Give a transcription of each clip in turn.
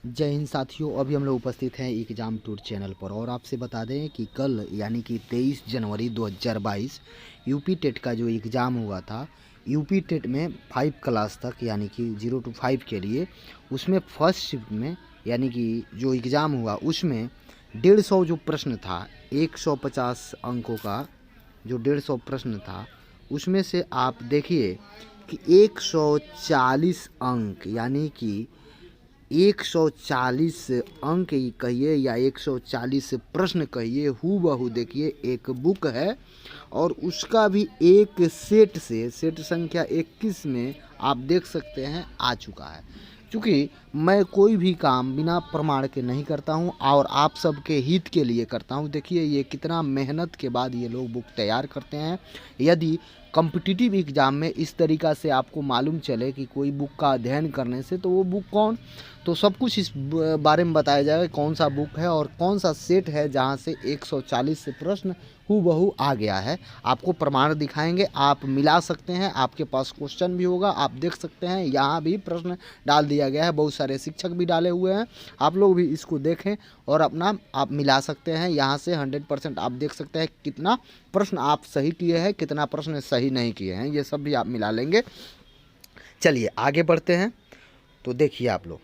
जय हिंद साथियों। अभी हम लोग उपस्थित हैं एग्ज़ाम टूर चैनल पर और आपसे बता दें कि कल यानी कि 23 जनवरी 2022 यूपी टेट का जो एग्ज़ाम हुआ था, यूपी टेट में 5 क्लास तक यानी कि 0 to 5 के लिए, उसमें फर्स्ट शिफ्ट में यानी कि जो एग्ज़ाम हुआ उसमें 150 जो प्रश्न था, 150 अंकों का जो 150 प्रश्न था, उसमें से आप देखिए कि 140 अंक यानी कि 140 अंक ही कहिए या 140 प्रश्न कहिए, हूबहू देखिए एक बुक है और उसका भी एक सेट से सेट संख्या 21 में आप देख सकते हैं आ चुका है। क्योंकि मैं कोई भी काम बिना प्रमाण के नहीं करता हूं और आप सबके हित के लिए करता हूं। देखिए ये कितना मेहनत के बाद ये लोग बुक तैयार करते हैं। यदि कॉम्पिटिटिव एग्ज़ाम में इस तरीक़ा से आपको मालूम चले कि कोई बुक का अध्ययन करने से, तो वो बुक कौन, तो सब कुछ इस बारे में बताया जाएगा कौन सा बुक है और कौन सा सेट है जहां से 140 से प्रश्न हूबहू आ गया है। आपको प्रमाण दिखाएंगे, आप मिला सकते हैं, आपके पास क्वेश्चन भी होगा, आप देख सकते हैं यहाँ भी प्रश्न डाल दिया गया है, बहुत सारे शिक्षक भी डाले हुए हैं। आप लोग भी इसको देखें और अपना आप मिला सकते हैं। यहाँ से 100% आप देख सकते हैं कितना प्रश्न आप सही किए हैं, कितना प्रश्न सही नहीं किए हैं, ये सब भी आप मिला लेंगे। चलिए आगे बढ़ते हैं। तो देखिए आप लोग,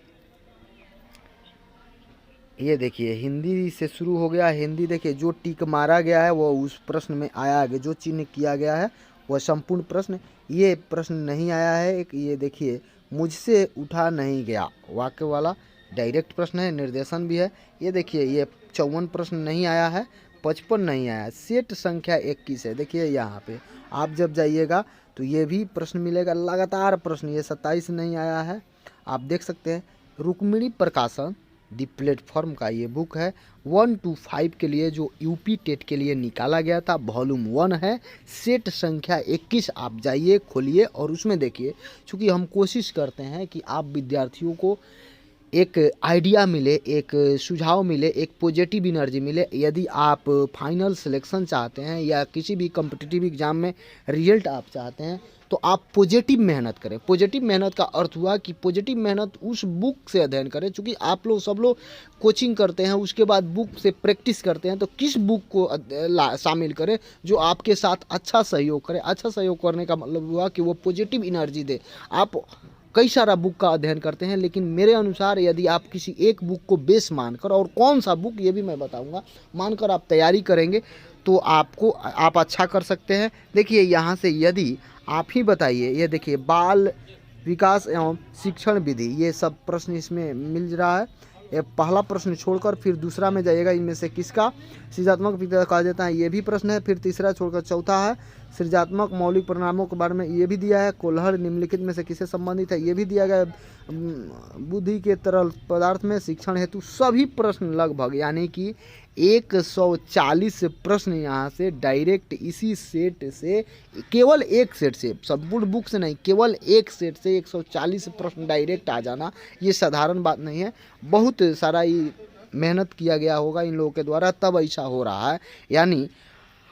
ये देखिए हिंदी से शुरू हो गया। हिंदी देखिए, जो टिक मारा गया है वो उस प्रश्न में आया है, जो चिन्ह किया गया है वह संपूर्ण प्रश्न। ये प्रश्न नहीं आया है एक, ये देखिए मुझसे उठा नहीं गया, वाक्य वाला डायरेक्ट प्रश्न है, निर्देशन भी है। ये देखिए ये 54 प्रश्न नहीं आया है, 55 नहीं आया है, सेट संख्या 21 है। देखिए यहाँ पे आप जब जाइएगा तो ये भी प्रश्न मिलेगा, लगातार प्रश्न। ये 27 नहीं आया है, आप देख सकते हैं। रुक्मिणी प्रकाशन दी प्लेटफॉर्म का ये बुक है, 1 to 5 के लिए जो यूपी टेट के लिए निकाला गया था, वॉल्यूम 1 है, सेट संख्या 21। आप जाइए, खोलिए और उसमें देखिए। चूँकि हम कोशिश करते हैं कि आप विद्यार्थियों को एक आइडिया मिले, एक सुझाव मिले, एक पॉजिटिव एनर्जी मिले। यदि आप फाइनल सिलेक्शन चाहते हैं या किसी भी कॉम्पिटिटिव एग्ज़ाम में रिजल्ट आप चाहते हैं, तो आप पॉजिटिव मेहनत करें। पॉजिटिव मेहनत का अर्थ हुआ कि पॉजिटिव मेहनत उस बुक से अध्ययन करें। चूँकि आप लोग सब लोग कोचिंग करते हैं, उसके बाद बुक से प्रैक्टिस करते हैं, तो किस बुक को शामिल करें जो आपके साथ अच्छा सहयोग करे। अच्छा सहयोग करने का मतलब हुआ कि वो पॉजिटिव एनर्जी दे। आप कई सारा बुक का अध्ययन करते हैं, लेकिन मेरे अनुसार यदि आप किसी एक बुक को बेस मानकर, और कौन सा बुक ये भी मैं बताऊंगा, मानकर आप तैयारी करेंगे तो आप अच्छा कर सकते हैं। देखिए यहाँ से यदि आप ही बताइए, ये देखिए बाल विकास एवं शिक्षण विधि, ये सब प्रश्न इसमें मिल रहा है। ये पहला प्रश्न छोड़कर फिर दूसरा में जाइएगा, इनमें से किसका सृजनात्मक विधा कहा जाता है, ये भी प्रश्न है। फिर तीसरा छोड़कर चौथा है सृजनात्मक मौलिक परिणामों के बारे में, ये भी दिया है। कोल्हर निम्नलिखित में से किससे संबंधित है, ये भी दिया गया है। बुद्धि के तरल पदार्थ में शिक्षण हेतु सभी प्रश्न लगभग यानी कि 140 प्रश्न यहाँ से डायरेक्ट इसी सेट से, केवल एक सेट से, संपूर्ण बुक से नहीं, केवल एक सेट से 140 प्रश्न डायरेक्ट आ जाना ये साधारण बात नहीं है। बहुत सारा मेहनत किया गया होगा इन लोगों के द्वारा, तब ऐसा हो रहा है। यानी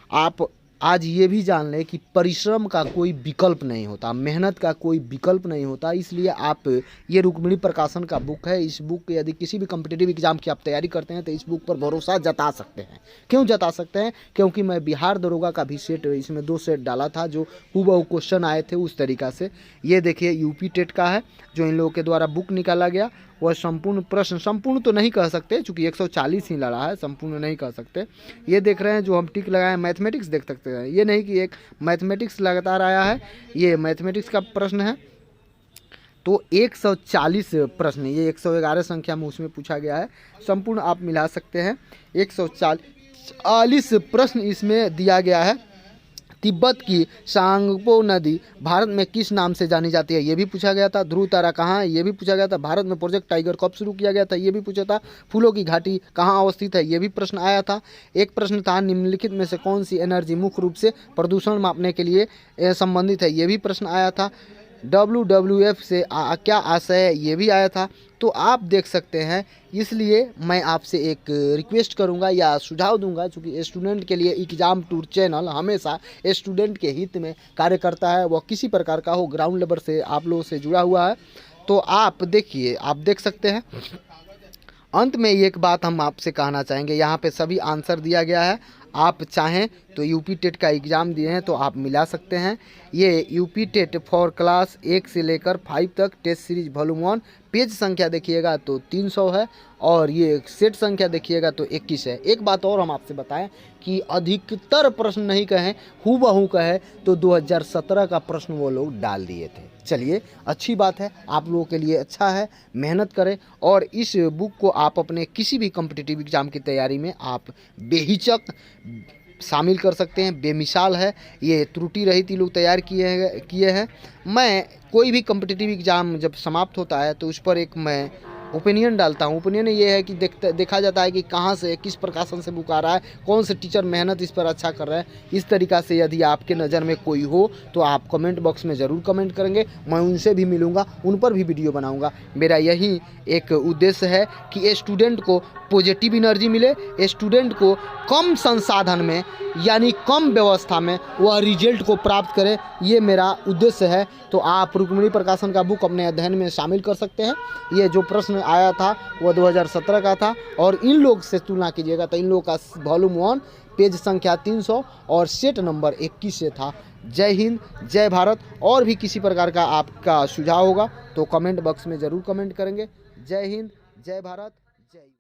आप आज ये भी जान लें कि परिश्रम का कोई विकल्प नहीं होता, मेहनत का कोई विकल्प नहीं होता। इसलिए आप, ये रुक्मिणी प्रकाशन का बुक है, इस बुक यदि किसी भी कॉम्पिटिटिव एग्जाम की आप तैयारी करते हैं तो इस बुक पर भरोसा जता सकते हैं। क्यों जता सकते हैं? क्योंकि मैं बिहार दरोगा का भी सेट, इसमें 2 सेट डाला था जो हूबहू क्वेश्चन आए थे उस तरीक़ा से। ये देखिए यूपी टेट का है जो इन लोगों के द्वारा बुक निकाला गया, वह संपूर्ण प्रश्न, संपूर्ण तो नहीं कह सकते चूँकि 140 ही लड़ा है, संपूर्ण नहीं कह सकते। ये देख रहे हैं जो हम टिक लगाए, मैथमेटिक्स देख सकते हैं, ये नहीं कि एक मैथमेटिक्स लगातार आया है, ये मैथमेटिक्स का प्रश्न है। तो 140 प्रश्न, ये 111 संख्या में उसमें पूछा गया है, संपूर्ण आप मिला सकते हैं। 140 प्रश्न इसमें दिया गया है। तिब्बत की सांगपो नदी भारत में किस नाम से जानी जाती है, ये भी पूछा गया था। ध्रुव तारा कहाँ है, ये भी पूछा गया था। भारत में प्रोजेक्ट टाइगर कब शुरू किया गया था, ये भी पूछा था। फूलों की घाटी कहाँ अवस्थित है, ये भी प्रश्न आया था। एक प्रश्न था निम्नलिखित में से कौन सी एनर्जी मुख्य रूप से प्रदूषण मापने के लिए संबंधित है, ये भी प्रश्न आया था। WWF से क्या आशय है, ये भी आया था। तो आप देख सकते हैं। इसलिए मैं आपसे एक रिक्वेस्ट करूंगा या सुझाव दूंगा, चूँकि स्टूडेंट के लिए एग्ज़ाम टूर चैनल हमेशा स्टूडेंट के हित में कार्य करता है, वह किसी प्रकार का हो, ग्राउंड लेवल से आप लोगों से जुड़ा हुआ है। तो आप देखिए, आप देख सकते हैं अंत में एक बात हम आपसे कहना चाहेंगे, यहाँ पे सभी आंसर दिया गया है। आप चाहें तो यूपी टेट का एग्ज़ाम दिए हैं तो आप मिला सकते हैं। ये यूपी टेट फॉर क्लास 1 से लेकर 5 तक टेस्ट सीरीज वॉल्यूम 1, पेज संख्या देखिएगा तो 300 है और ये सेट संख्या देखिएगा तो 21 है। एक बात और हम आपसे बताएं कि अधिकतर प्रश्न नहीं कहें, हूबहू कहे तो 2017 का प्रश्न वो लोग डाल दिए थे। चलिए, अच्छी बात है, आप लोगों के लिए अच्छा है, मेहनत करें और इस बुक को आप अपने किसी भी कॉम्पिटिटिव एग्ज़ाम की तैयारी में आप बेहिचक शामिल कर सकते हैं। बेमिसाल है, ये त्रुटि रहित ही लोग तैयार किए हैं। मैं कोई भी कॉम्पिटिटिव एग्ज़ाम जब समाप्त होता है तो उस पर एक मैं ओपिनियन डालता हूँ। ओपिनियन ये है कि देखा जाता है कि कहाँ से, किस प्रकाशन से बुक आ रहा है, कौन से टीचर मेहनत इस पर अच्छा कर रहे हैं। इस तरीक़ा से यदि आपके नज़र में कोई हो तो आप कमेंट बॉक्स में ज़रूर कमेंट करेंगे, मैं उनसे भी मिलूँगा, उन पर भी वीडियो बनाऊँगा। मेरा यही एक उद्देश्य है कि स्टूडेंट को पॉजिटिव एनर्जी मिले, स्टूडेंट को कम संसाधन में यानी कम व्यवस्था में वह रिजल्ट को प्राप्त करे, ये मेरा उद्देश्य है। तो आप रुक्मिणी प्रकाशन का बुक अपने अध्ययन में शामिल कर सकते हैं। ये जो प्रश्न आया था वह 2017 का था और इन लोग से तुलना कीजिएगा तो इन लोग का वॉल्यूम 1 पेज संख्या 300 और सेट नंबर 21 से था। जय हिंद, जय भारत। और भी किसी प्रकार का आपका सुझाव होगा तो कमेंट बॉक्स में ज़रूर कमेंट करेंगे। जय हिंद, जय भारत, जय।